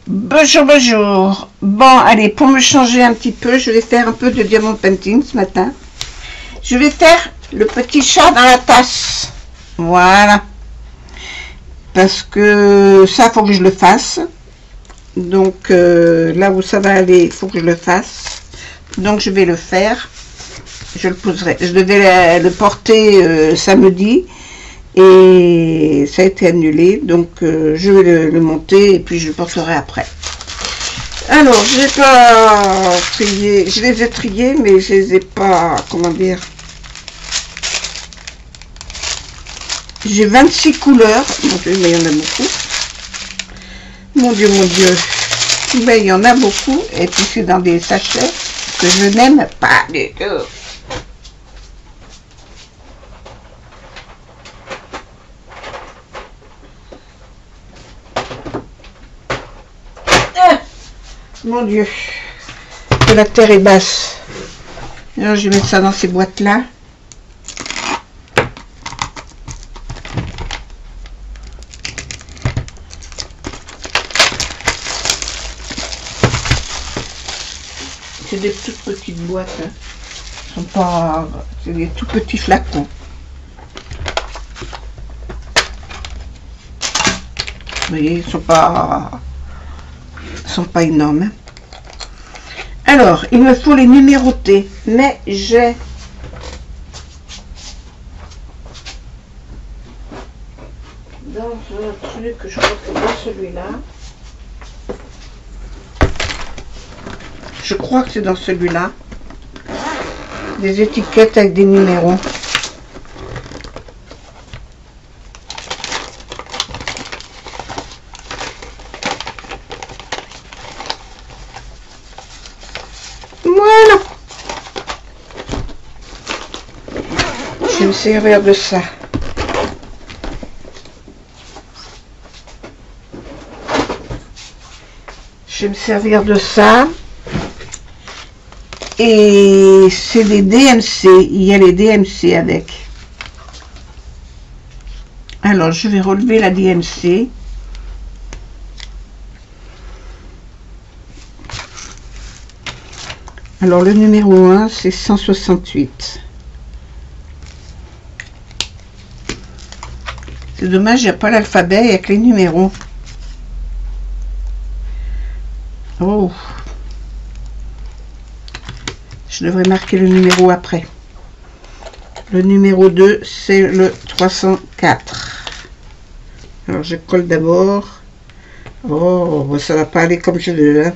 Bonjour, bonjour. Bon, allez, pour me changer un petit peu, je vais faire un peu de diamond painting ce matin. Je vais faire le petit chat dans la tasse. Voilà. Parce que ça, faut que je le fasse. Donc, là où ça va aller, il faut que je le fasse. Donc, je vais le faire. Je le poserai. Je devais le porter samedi. Et ça a été annulé, donc je vais le monter et puis je le porterai après. Alors, j'ai pas trié, je les ai triés, mais je les ai pas, comment dire, j'ai 26 couleurs, mon Dieu, mais il y en a beaucoup. Mon Dieu, mais il y en a beaucoup, et puis c'est dans des sachets que je n'aime pas du tout. Mon Dieu, que la terre est basse. Alors je vais mettre ça dans ces boîtes là. C'est des toutes petites boîtes. Hein. Sont pas, c'est des tout petits flacons. Vous voyez, ils sont pas énormes. Alors, il me faut les numéroter, mais j'ai dans un truc, je crois que c'est dans celui-là. Je crois que c'est dans celui-là. Des étiquettes avec des numéros. Je vais me servir de ça. Je vais me servir de ça. Et c'est des DMC. Il y a les DMC avec. Alors, je vais relever la DMC. Alors, le numéro 1, c'est 168. C'est dommage, il n'y a pas l'alphabet, il n'y a que les numéros. Oh. Je devrais marquer le numéro après. Le numéro 2, c'est le 304. Alors, je colle d'abord. Oh, ça va pas aller comme je veux. Hein.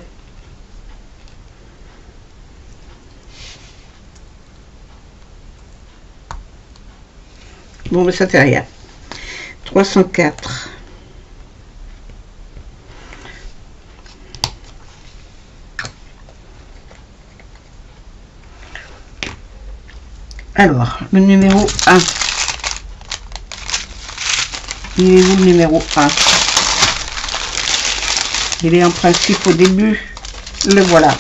Bon, mais ça fait rien. 304. Alors, le numéro 1. Il est où le numéro 1? Il est en principe au début. Le voilà.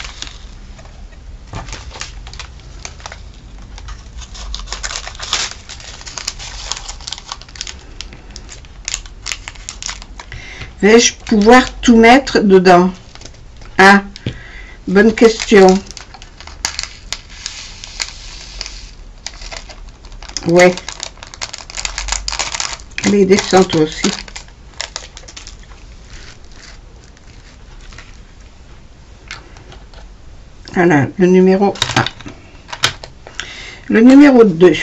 Vais-je pouvoir tout mettre dedans? Ah, bonne question. Ouais. Allez, descends toi aussi. Voilà, le numéro 1. Le numéro 2.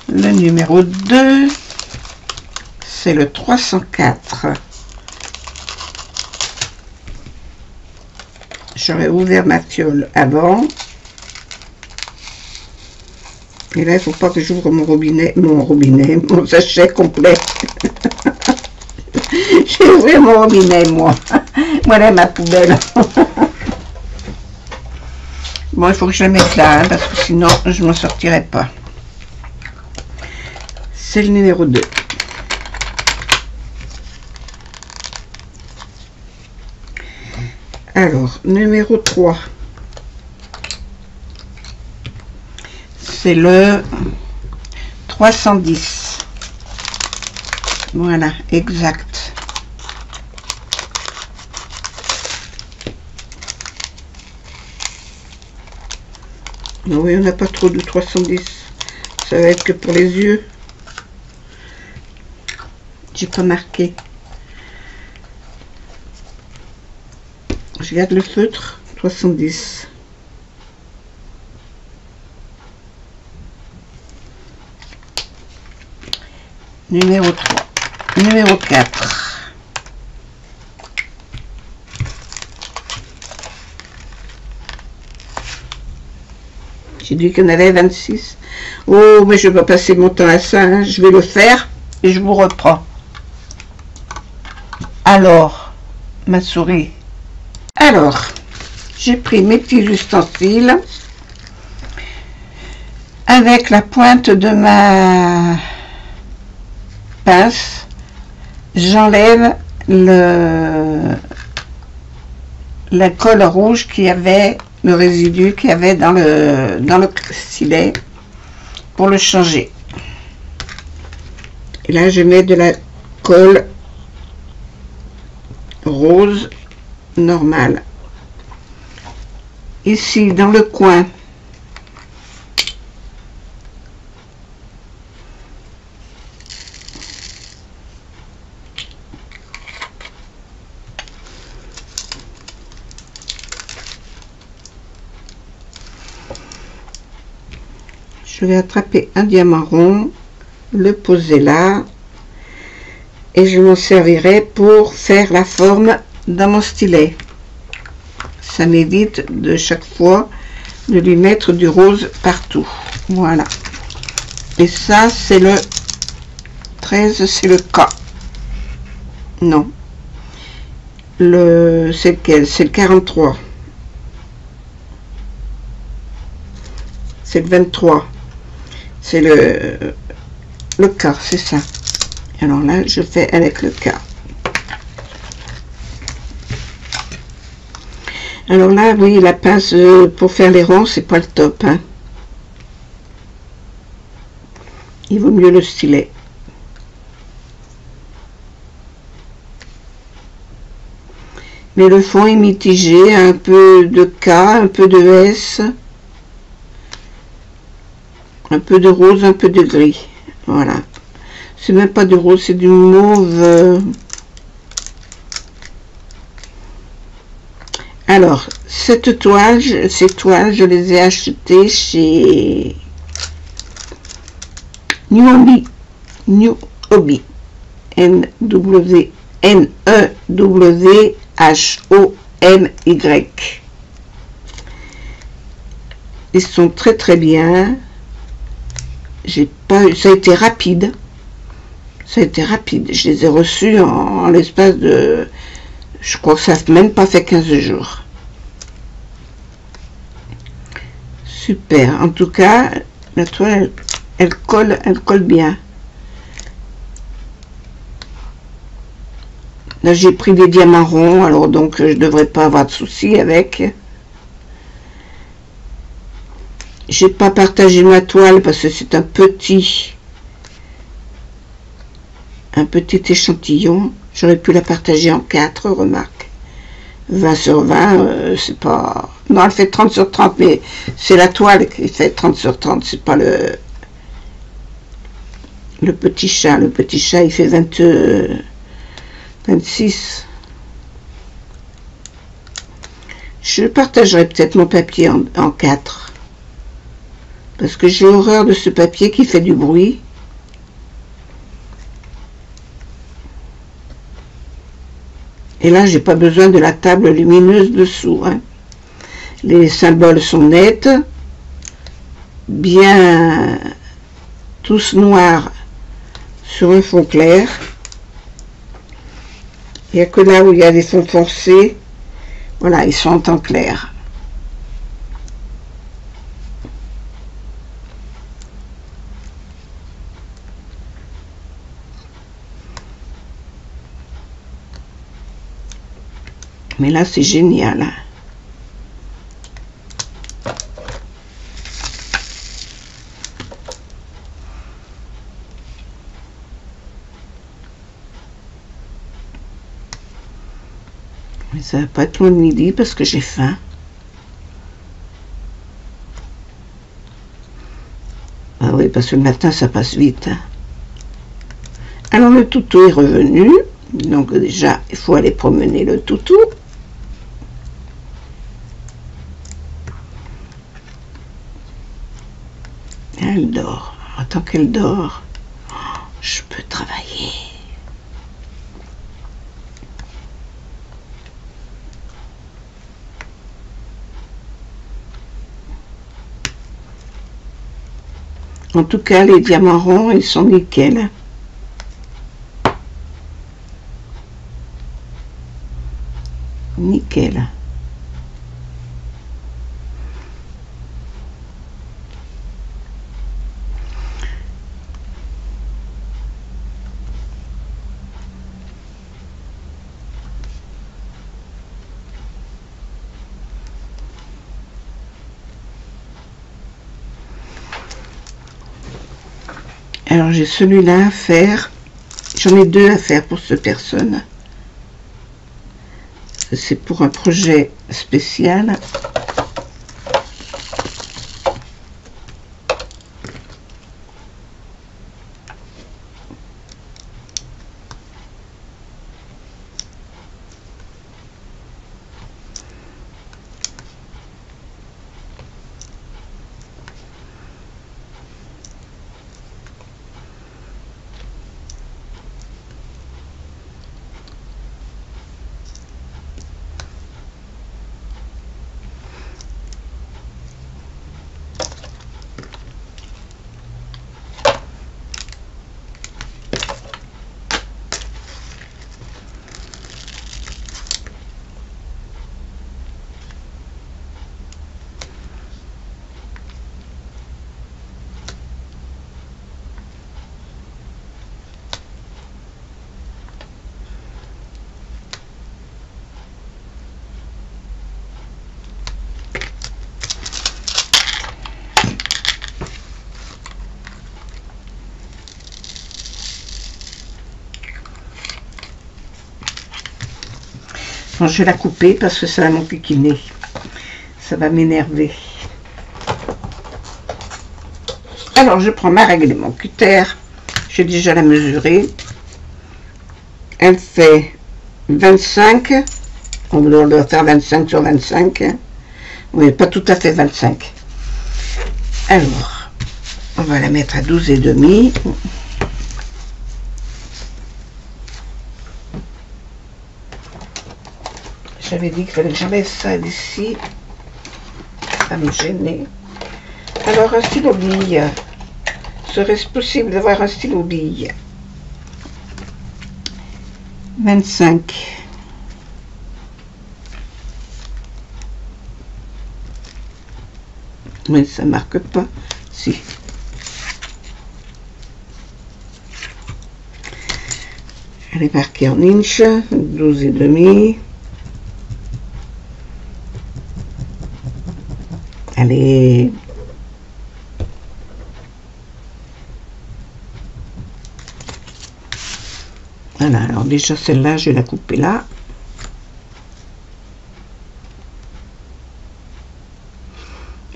Le numéro 2. C'est le 304. J'aurais ouvert ma fiole avant. Et là, il ne faut pas que j'ouvre mon sachet complet. J'ai ouvert mon robinet, moi. Voilà ma poubelle. Bon, il faut que je la mette là, hein, parce que sinon, je ne m'en sortirai pas. C'est le numéro 2. Alors, numéro 3. C'est le 310. Voilà, exact. Non, oui, on n'a pas trop de 310. Ça va être que pour les yeux. J'ai pas marqué. Je garde le feutre. 310. Numéro 3. Numéro 4. J'ai dit qu'il y en avait 26. Oh, mais je vais pas passer mon temps à ça. Hein. Je vais le faire et je vous reprends. Alors, ma souris. Alors, j'ai pris mes petits ustensiles avec la pointe de ma pince. J'enlève la colle rouge qui avait, le résidu qu'il y avait dans le stylet pour le changer. Et là, je mets de la colle rose normale. Ici, dans le coin, je vais attraper un diamant rond, le poser là, et je m'en servirai pour faire la forme dans mon stylet. Ça m'évite de chaque fois de lui mettre du rose partout. Voilà. Et ça, c'est le 13, c'est le K. Non. C'est lequel? C'est le 43. C'est le 23. C'est le K, c'est ça. Alors là, je fais avec le K. Alors là, oui, la pince pour faire les ronds, c'est pas le top. Hein. Il vaut mieux le stylet. Mais le fond est mitigé, un peu de K, un peu de S, un peu de rose, un peu de gris. Voilà. C'est même pas du rose, c'est du mauve. Alors, ces toiles, je les ai achetées chez New Hobby. N-E-W-H-O-M-Y. Ils sont très très bien. J'ai pas, ça a été rapide. Ça a été rapide. Je les ai reçus en l'espace de... Je crois que ça n'a même pas fait 15 jours. Super. En tout cas, la toile, elle colle bien. Là, j'ai pris des diamants ronds, alors donc je devrais pas avoir de soucis avec. J'ai pas partagé ma toile parce que c'est un petit échantillon. J'aurais pu la partager en 4, remarque. 20 sur 20, c'est pas... Non, elle fait 30 sur 30, mais c'est la toile qui fait 30 sur 30, c'est pas le petit chat. Le petit chat, il fait 26. Je partagerai peut-être mon papier en 4. Parce que j'ai horreur de ce papier qui fait du bruit. Et là, j'ai pas besoin de la table lumineuse dessous. Hein. Les symboles sont nets, bien tous noirs sur un fond clair. Il n'y a que là où il y a des fonds foncés, voilà, ils sont en temps clair. Mais là, c'est génial. Hein. Mais ça va pas être loin de midi parce que j'ai faim. Oui, parce que le matin, ça passe vite. Hein. Alors, le toutou est revenu. Donc, déjà, il faut aller promener le toutou. Elle dort. Tant qu'elle dort, je peux travailler. En tout cas, les diamants ronds, ils sont nickel. Nickel. Alors j'ai celui-là à faire. J'en ai deux à faire pour cette personne. C'est pour un projet spécial. Bon, je vais la couper parce que ça va m'enquiquiner. Ça va m'énerver. Alors, je prends ma règle et mon cutter. J'ai déjà la mesurée. Elle fait 25. On doit faire 25 sur 25. Oui, pas tout à fait 25. Alors, on va la mettre à 12,5. J'avais dit qu'il fallait que j'enlève ça d'ici. Ça me gênait. Alors, un stylo bille. Serait-ce possible d'avoir un stylo bille? 25. Mais ça marque pas. Si. Elle est marquée en inch. 12,5. Allez. Voilà, alors déjà celle-là, je vais la couper là.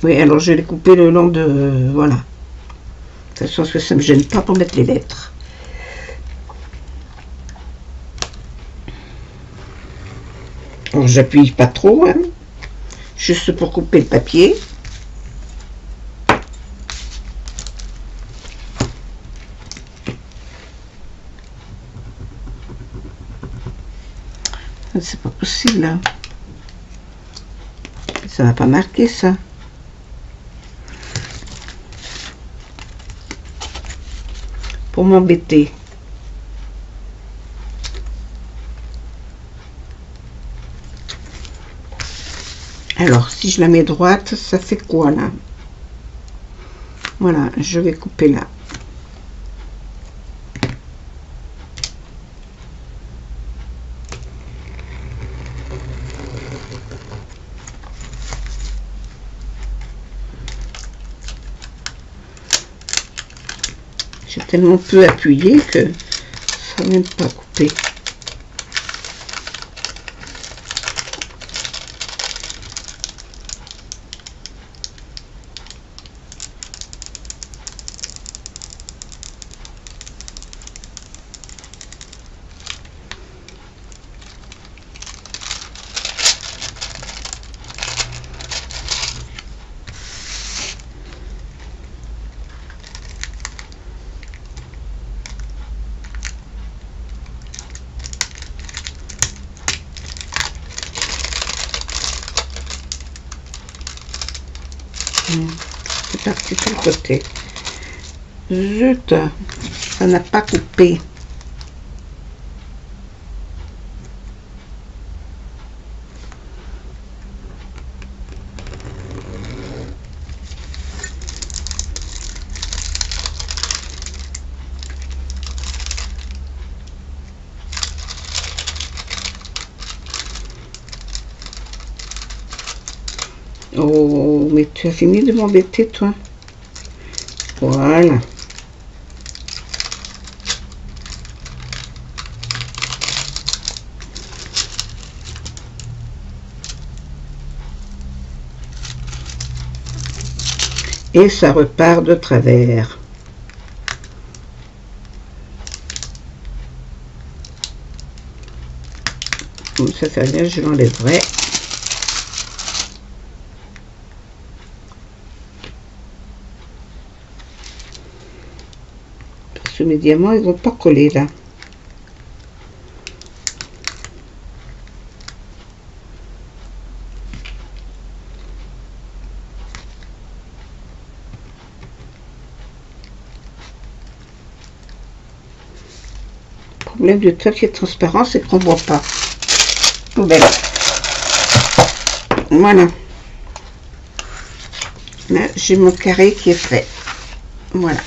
Oui, alors je vais les couper le long de... Voilà. De toute façon, ça ne me gêne pas pour mettre les lettres. Alors, j'appuie pas trop, hein, juste pour couper le papier. C'est pas possible, hein. Ça va pas marquer ça. Pour m'embêter. Alors, si je la mets droite, ça fait quoi là? Voilà, je vais couper là. J'ai tellement peu appuyé que ça n'a même pas coupé. C'est parti sur le côté. Zut, ça n'a pas coupé. Oh, mais tu as fini de m'embêter, toi. Voilà. Et ça repart de travers. Comme ça fait rien, je l'enlèverai. Parce que mes diamants, ils vont pas coller là. Le problème du truc qui est transparent, c'est qu'on ne voit pas. Poubelle. Voilà. Là, j'ai mon carré qui est fait. Voilà.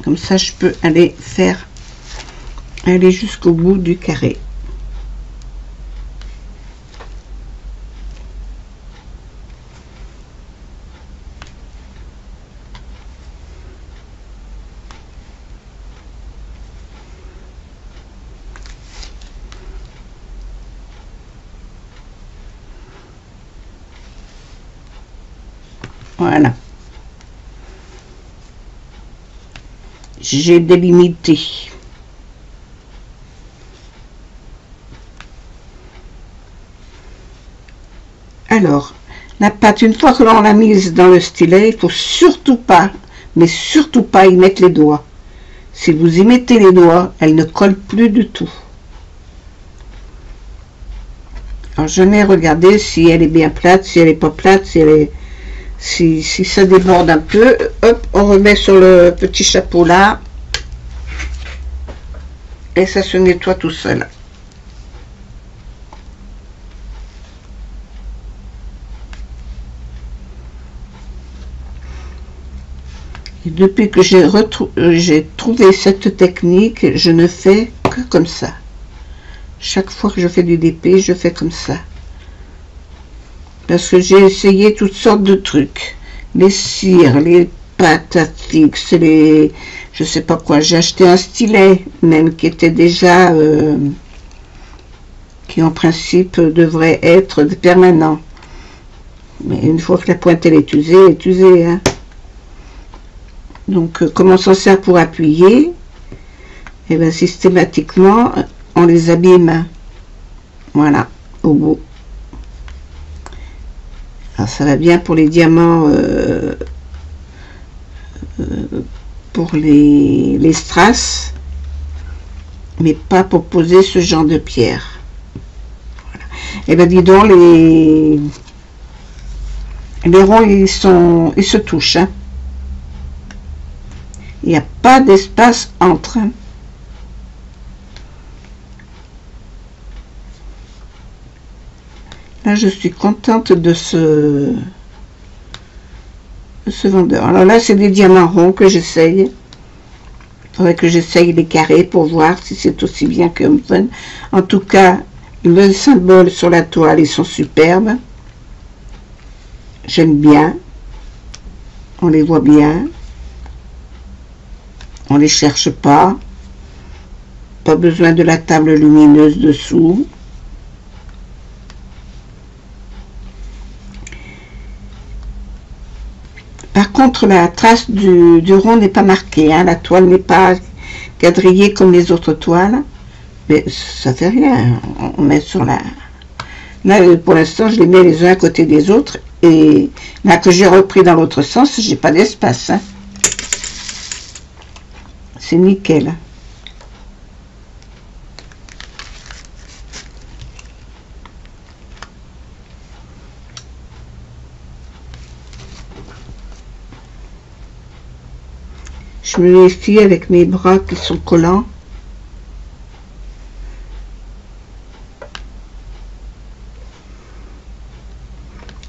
Comme ça, je peux aller jusqu'au bout du carré. Voilà. J'ai délimité. Alors, la pâte, une fois que l'on l'a mise dans le stylet, il faut surtout pas, mais surtout pas y mettre les doigts. Si vous y mettez les doigts, elle ne colle plus du tout. Alors, je vais regarder si elle est bien plate, si elle n'est pas plate, si ça déborde un peu. Hop, on remet sur le petit chapeau là. Et ça se nettoie tout seul. Et depuis que j'ai trouvé cette technique, je ne fais que comme ça. Chaque fois que je fais du DP, je fais comme ça. Parce que j'ai essayé toutes sortes de trucs. Les cires, les pâtes à fixe, je sais pas quoi. J'ai acheté un stylet, même qui était déjà... qui en principe devrait être permanent. Mais une fois que la pointe elle est usée, hein. Donc, comme on s'en sert pour appuyer, et bien systématiquement, on les abîme. Voilà, au bout. Alors, ça va bien pour les diamants, pour les strass, mais pas pour poser ce genre de pierre. Voilà. Et bien, dis donc, les ronds, ils se touchent, hein. Il n'y a pas d'espace entre. Là, je suis contente de ce vendeur. Alors là, c'est des diamants ronds que j'essaye. Il faudrait que j'essaye les carrés pour voir si c'est aussi bien que Open. En tout cas, le symbole sur la toile, ils sont superbes. J'aime bien. On les voit bien. On les cherche pas. Pas besoin de la table lumineuse dessous. Par contre, la trace du rond n'est pas marquée. Hein. La toile n'est pas quadrillée comme les autres toiles. Mais ça fait rien. On met sur la... Là, pour l'instant, je les mets les uns à côté des autres. Et là que j'ai repris dans l'autre sens, j'ai pas d'espace. Hein. C'est nickel. Je me méfie avec mes bras qui sont collants.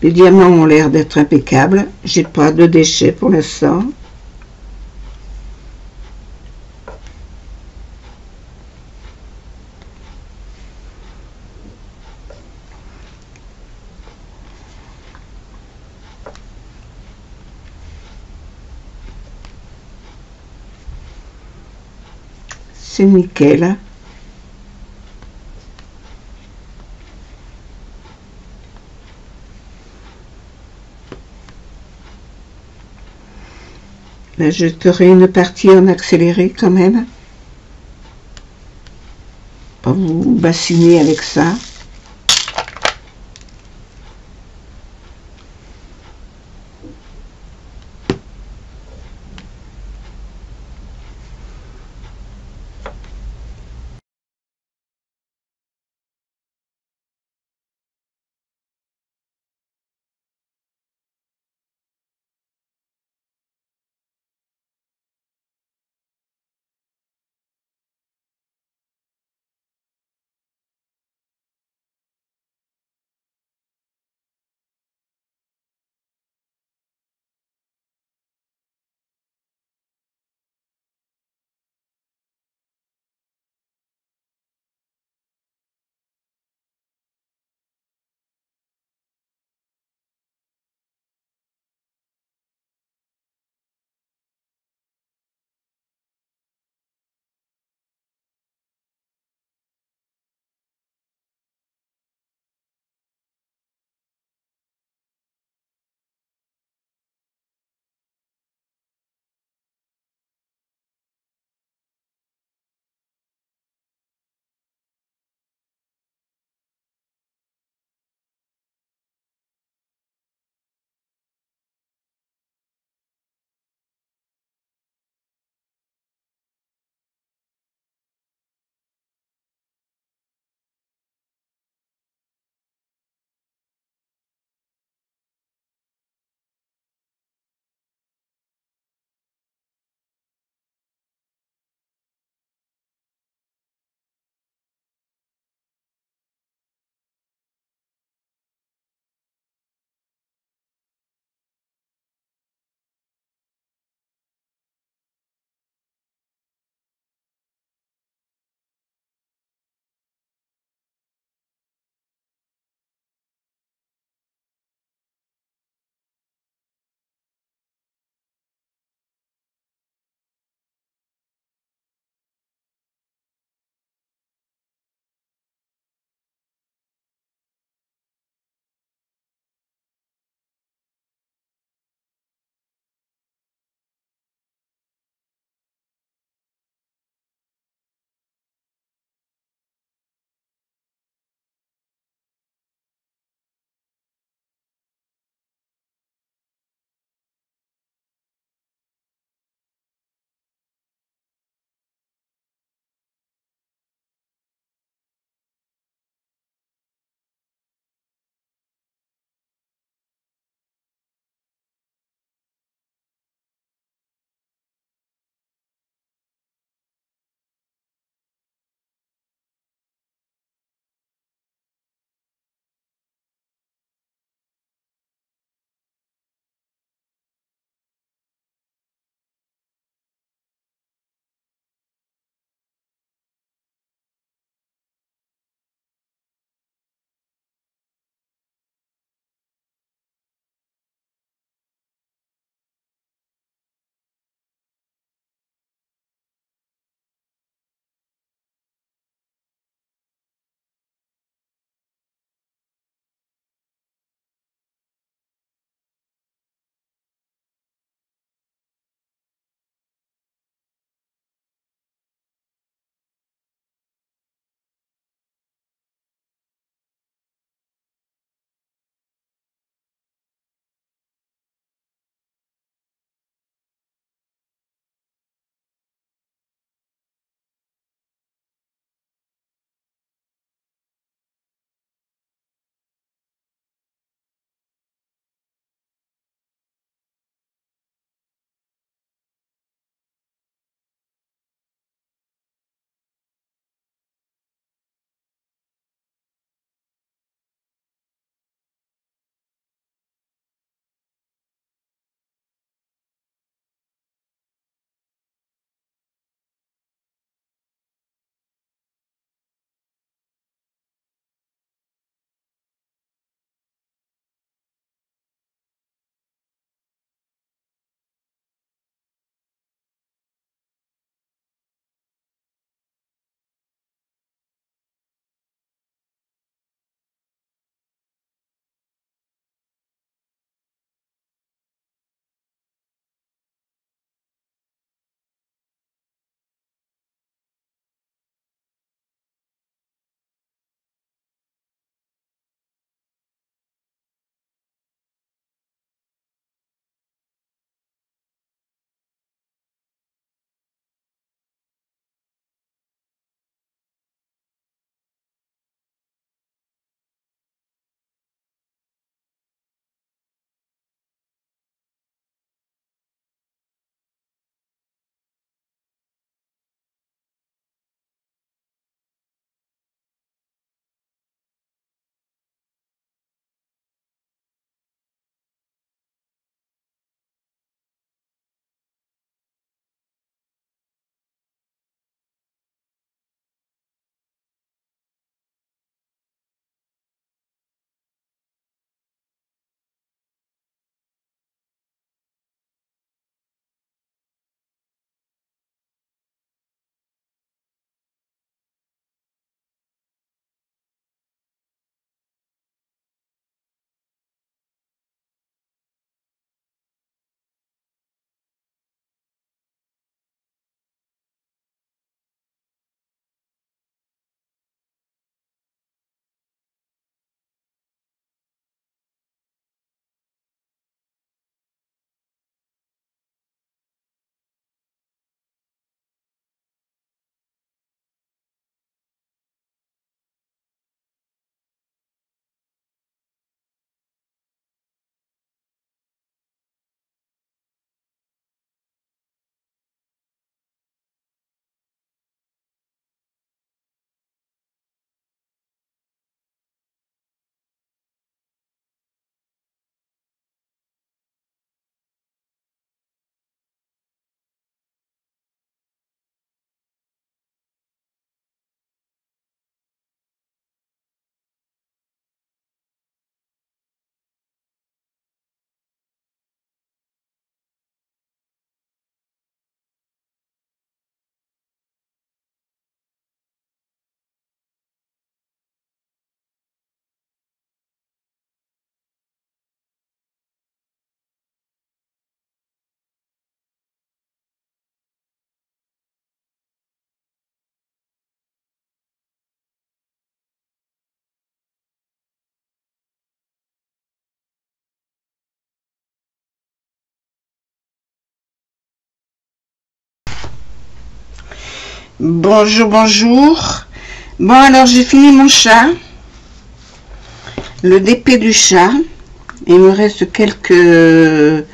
Les diamants ont l'air d'être impeccables. J'ai pas de déchets pour l'instant. C'est nickel. Là, je ferai une partie en accéléré quand même. Pas vous bassiner avec ça. Bonjour, bonjour. Bon, alors j'ai fini mon chat. Le DP du chat. Il me reste quelques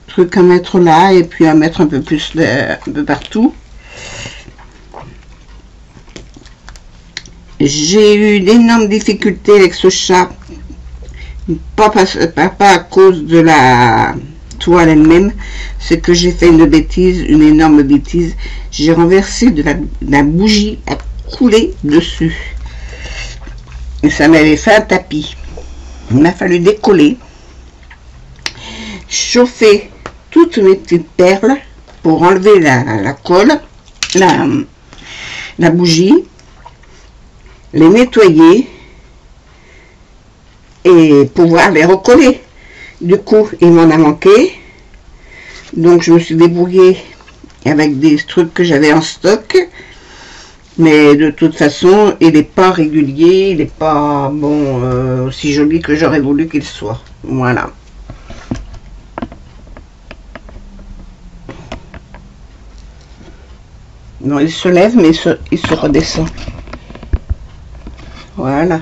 trucs à mettre là et puis à mettre un peu plus un peu partout. J'ai eu d'énormes difficultés avec ce chat. Pas à cause de la toile elle-même, c'est que j'ai fait une bêtise, une énorme bêtise. J'ai renversé de la bougie à couler dessus. Et ça m'avait fait un tapis. Il m'a fallu décoller, chauffer toutes mes petites perles pour enlever la colle, la bougie, les nettoyer et pouvoir les recoller. Du coup, il m'en a manqué. Donc, je me suis débrouillée avec des trucs que j'avais en stock. Mais de toute façon, il n'est pas régulier. Il n'est pas bon aussi joli que j'aurais voulu qu'il soit. Voilà. Non, il se lève, mais il se redescend. Voilà.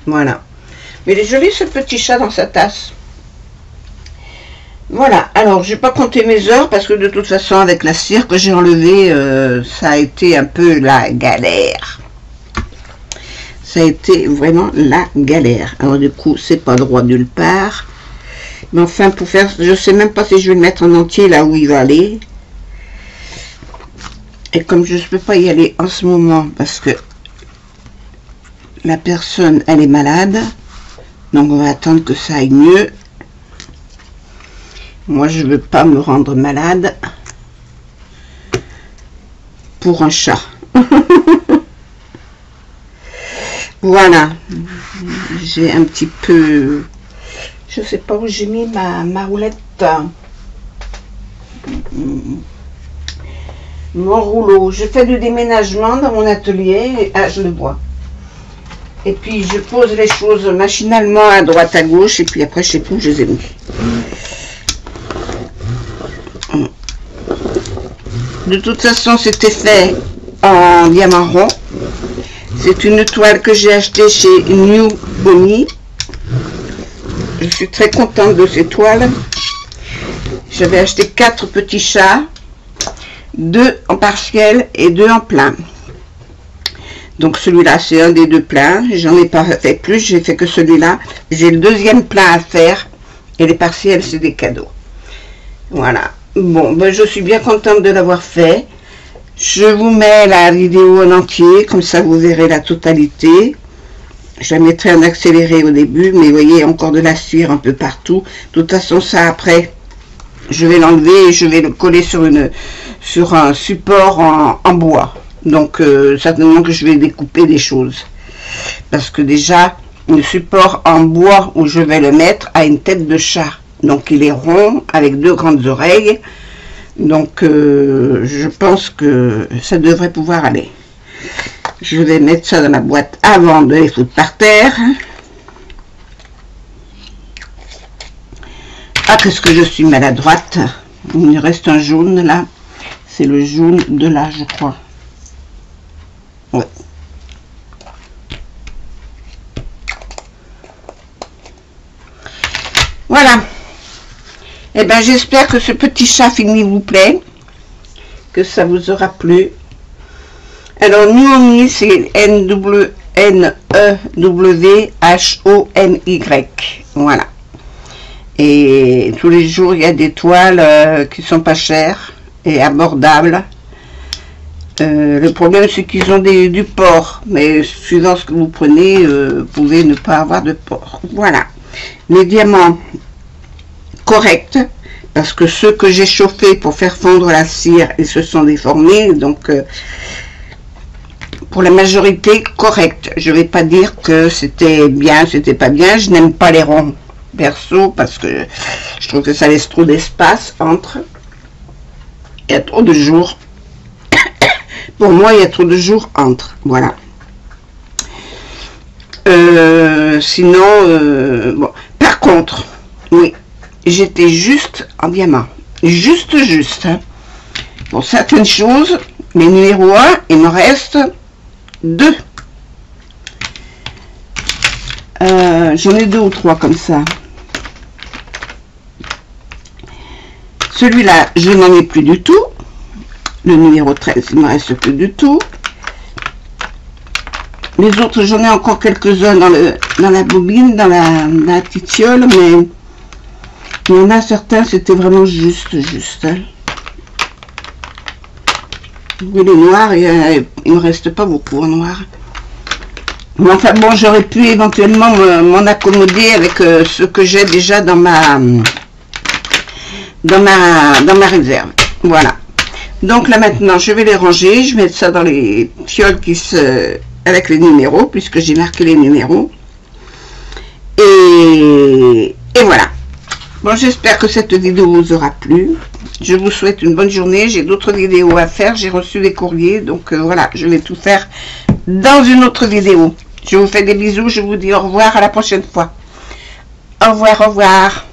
Voilà. Mais il est joli ce petit chat dans sa tasse. Voilà. Alors, je vais pas compter mes heures parce que de toute façon, avec la cire que j'ai enlevée, ça a été un peu la galère. Ça a été vraiment la galère. Alors, du coup, c'est pas droit nulle part. Mais enfin, pour faire, je sais même pas si je vais le mettre en entier là où il va aller. Et comme je ne peux pas y aller en ce moment parce que la personne, elle est malade, donc on va attendre que ça aille mieux. Moi, je veux pas me rendre malade pour un chat. Voilà. J'ai un petit peu... Je sais pas où j'ai mis ma roulette. Mon rouleau. Je fais du déménagement dans mon atelier. Ah, je le vois. Et puis je pose les choses machinalement à droite à gauche et puis après je sais plus où je les ai mis. De toute façon, c'était fait en diamant rond. C'est une toile que j'ai achetée chez New Bonnie. Je suis très contente de ces toiles. J'avais acheté 4 petits chats, 2 en partiel et 2 en plein. Donc celui-là, c'est un des 2 pleins. J'en ai pas fait plus, j'ai fait que celui-là. J'ai le deuxième plein à faire. Et les partiels, c'est des cadeaux. Voilà. Bon, ben, je suis bien contente de l'avoir fait. Je vous mets la vidéo en entier, comme ça vous verrez la totalité. Je la mettrai en accéléré au début, mais vous voyez, encore de la cire un peu partout. De toute façon, ça après, je vais l'enlever et je vais le coller sur un support en bois. Donc, certainement que je vais découper des choses. Parce que déjà, le support en bois où je vais le mettre a une tête de chat. Donc, il est rond, avec 2 grandes oreilles. Donc, je pense que ça devrait pouvoir aller. Je vais mettre ça dans la boîte avant de les foutre par terre. Ah, qu'est-ce que je suis maladroite. Il me reste un jaune, là. C'est le jaune de là, je crois. Ouais. Voilà. Eh bien, j'espère que ce petit chat fini vous plaît, que ça vous aura plu. Alors, Noémie, c'est N-E-W-H-O-N-Y. Voilà. Et tous les jours, il y a des toiles qui sont pas chères et abordables. Le problème, c'est qu'ils ont du porc. Mais suivant ce que vous prenez, vous pouvez ne pas avoir de porc. Voilà. Les diamants corrects. Parce que ceux que j'ai chauffés pour faire fondre la cire, ils se sont déformés. Donc... pour la majorité, correct. Je vais pas dire que c'était bien, c'était pas bien. Je n'aime pas les ronds, perso, parce que je trouve que ça laisse trop d'espace entre. Il y a trop de jours. Pour moi, il y a trop de jours entre. Voilà. Sinon, bon. Par contre, oui, j'étais juste en diamant. juste. Hein. Pour certaines choses, les numéros 1, il me reste 2. J'en ai 2 ou 3 comme ça. Celui-là, je n'en ai plus du tout. Le numéro 13, il ne me reste plus du tout. Les autres, j'en ai encore quelques-uns dans la bobine, dans la petite fiole, mais il y en a certains, c'était vraiment juste. Hein. Oui, les noirs, il ne me reste pas beaucoup en noir. Mais enfin bon, j'aurais pu éventuellement m'en accommoder avec ce que j'ai déjà dans ma réserve. Voilà. Donc là maintenant, je vais les ranger. Je vais mettre ça dans les fioles avec les numéros, puisque j'ai marqué les numéros. Et voilà. Bon, j'espère que cette vidéo vous aura plu. Je vous souhaite une bonne journée. J'ai d'autres vidéos à faire. J'ai reçu des courriers. Donc voilà, je vais tout faire dans une autre vidéo. Je vous fais des bisous. Je vous dis au revoir, à la prochaine fois. Au revoir, au revoir.